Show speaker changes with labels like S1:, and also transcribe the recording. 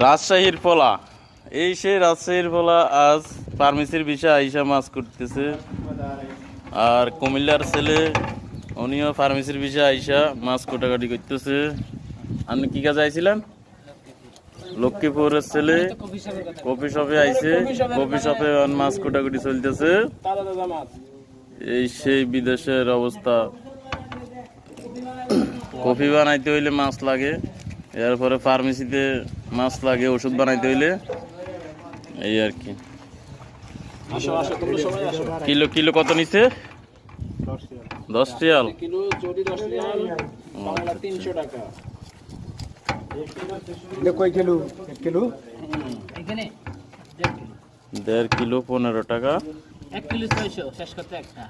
S1: রাজশাহীর পোলা, এই সেই রাজশাহীর পোলা আজ ফার্মেসির বিষয়ে আইসা মাছ করতেছে। আর কুমিল্লার ছেলে উনিও ফার্মেসির বিষয়ে আইসা মাছ কোটাকাটি করতেছে। আপনি কি কাজে আইছিলেন? লক্ষ্মীপুরের ছেলে কফি শপে আইছে, কফি শপে মাছ কোটাকুটি চলতেছে। এই সেই বিদেশের অবস্থা, কফি বানাইতে হইলে মাছ লাগে, এরপরে ফার্মেসিতে মাছ লাগে ওষুধ বানাইতে হইলে, এই আর কি। কিলো কিলো কত নিচ্ছে? 10 রিয়াল। 1.5 কিলো 15 টাকা।
S2: 1 কিলো 600 শেষ করতে একটা।